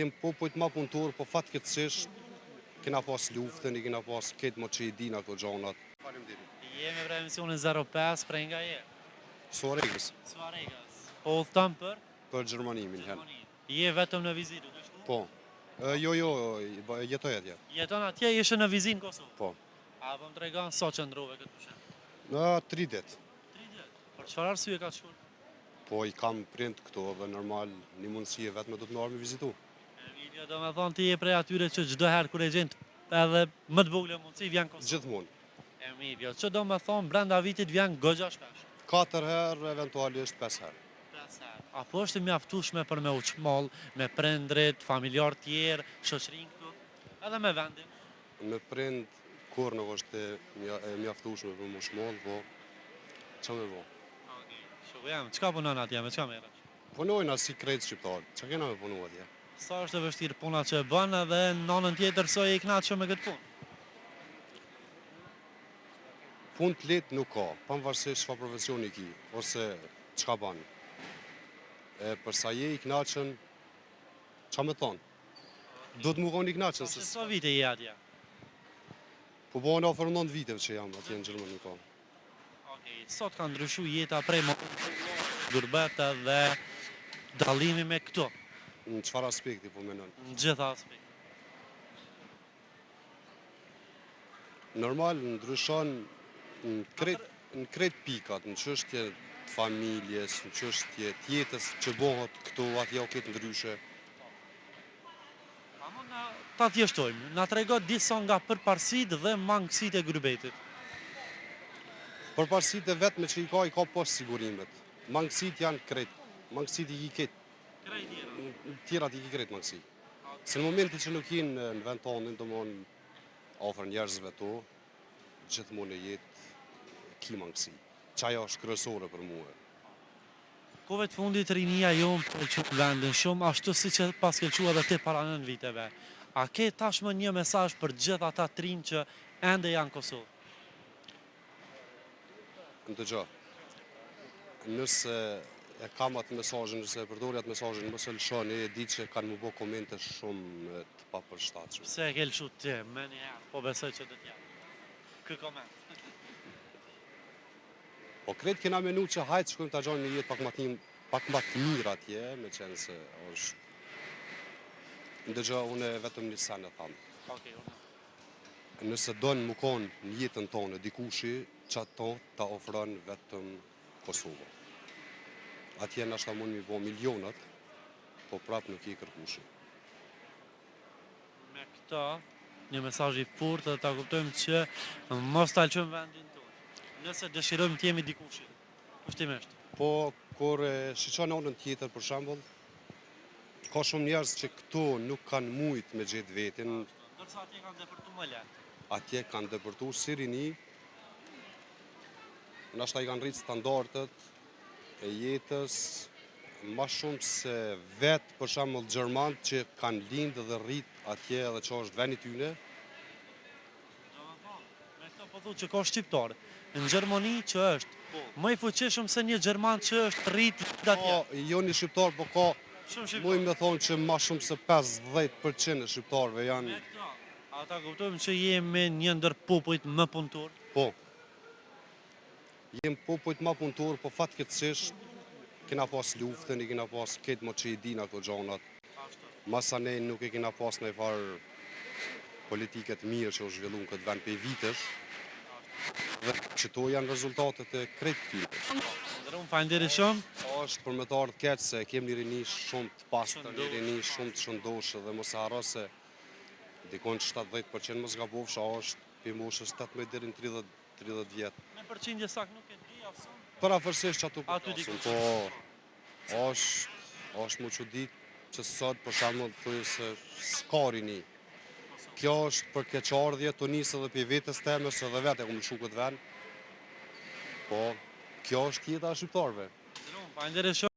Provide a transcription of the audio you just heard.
Jem popujt ma punëtor, po fatkeqësisht kena pas luftën, i kena pas këtë më që i dina këto gjanat. Jemi për emisionin 05 prej nga je? Suaregës, Suaregas. Po udhton për Gjermanimin hen. Gjermani. Je vetëm në vizitë, duke shku? Po. Jo, jetoj atje. Jeton atje, ishe në vizitë në Kosovë? Po. A po më tregon sa qëndrove këtë pushim? Në 3 ditë. 3 ditë. Për çfarë arsye ka shkuar? Po i kam prind këto dhe normal një mundësi e vetëm do të më arë me vizitu. Video do me thonë ti je prej atyre që çdo herë kur e gjen edhe më të vogël mundësi vjen Kosovë. Gjithmonë. Mirë, që do me thonë brenda vitit vjen goxha shpesh? 4 herë, eventualisht 5 herë. 5 herë. Apo është mjaftueshme për me uçmoll, me prindrit, familjar tjerë, shoqërinë këtu, edhe me vendin? Me prind kur nuk është e mjaftueshme për më shmoll, po që me bo. Shukujam, qka punon atje, me qka merresh? Punojna si krejt shqiptarë, që kena me punu atje? Sa është e vështirë puna që e bën edhe në anën tjetër so e i knaqshëm me këtë punë? Punë të letë nuk ka, pavarësisht çfarë profesioni ki, ose çka ban. Përsa je i knaqën, qa me thonë? Do të më konë i knaqën. Se sa vite je atje? Po bëhen afër 9 viteve që jam atje në Gjermani ka. Sot ka ndryshu jeta prej më gurbeta dhe dallimi me këto? Në çfarë aspekti po menon? Në gjitha aspekt. Normal ndryshon në krejt pikat, në çështje të familjes, në çështje të jetës që bëhet këtu atje o këtë ndryshe. A mund ta thjeshtojmë, na tregot disa nga përparësitë dhe mangësitë e gurbetit. Përparësitë e vetme që i ka pas sigurimet. Mangësitë janë krejt, mangësitë i ki tjerat i ki krejt mangësi. Se në momenti që nuk jenë në vend tonin, domthonë afër njerëzve tu, gjithmonë e jetë ki mangësi. Qaja është kryesore për mua. Kove të fundit rinia jonë për që vendin shumë, ashtu si që pas ke qua dhe ti para 9 viteve. A ke tashmë një mesazh për gjithë ata të rinj që ende janë Kosovë? Ndëgjë, nëse e kam atë mesazhin, nëse e përdori atë mesazhin, mos e lëshoni, e di që kanë më bë komente shumë të papërshtatshme. Pse e ke lëshu ti, me një herë, po besoj që do t'jap. Kë koment. Po krejt kena menu që hajtë shkojmë të gjojnë një jetë pak më të mirë atje, me qenë se është... Ndëgjë, unë vetëm një sen e thamë. Nëse donë më konë një jetën tonë, dikushi, që ato ta ofron vetëm Kosovë. Atje në ashta mund mi bo milionat, po prapë nuk i kërkushi. Me këta, një mesazh i fortë dhe ta kuptojmë që mos ta lëshojmë vendin tonë. Nëse dëshirojmë të jemi dikushi, kushtimisht. Po, kur shiqon anën tjetër, për shembull, ka shumë njerëz që këtu nuk kanë mujt me gjetë vetin. Ndërsa atje kanë depërtu më lehtë. Atje kanë depërtu si rini, nashta i kanë rritë standardet e jetës, ma shumë se vetë, për shembull, Gjermanët që kanë lindë dhe rritë atje edhe që është veni tyne. Me këto po thu që ka shqiptarë, në Gjermani që është më i fuqishëm se një Gjerman që është rritë atje. Po, jo një shqiptar, po ka, muj me thonë që ma shumë se 50% e shqiptarëve janë... Me këto, ata kuptojmë që jemi një ndër popujt më punëtor? Po. Jem popujt ma punëtor, po fatkeqësisht kena pas luftën, i kena pas këtë më që i dina këto gjanat. Masanej nuk i kena pas në i farë politiket mirë që u zhvillu në këtë vend për vitesh, dhe që to janë rezultatet e krejt këtyre. Ndërëm, falenderit shumë. Është për me të ardhë keqë se kem një rini shumë të pastër, një rini shumë të shëndoshë dhe mos e harro se dikon 70% mos gabofsha është për moshës 18 deri në 30 vjetë. Me përqindje sak nuk e di, asun? Për afërsisht që atu përkasun, po është mu që ditë që sot për shembull thuj se s'ka rini. Kjo është për keqardhje të nisë edhe për vetës teme, se edhe vetë e kumë lëshu këtë vend. Po, kjo është jeta e shqiptarëve. Falenderit shumë.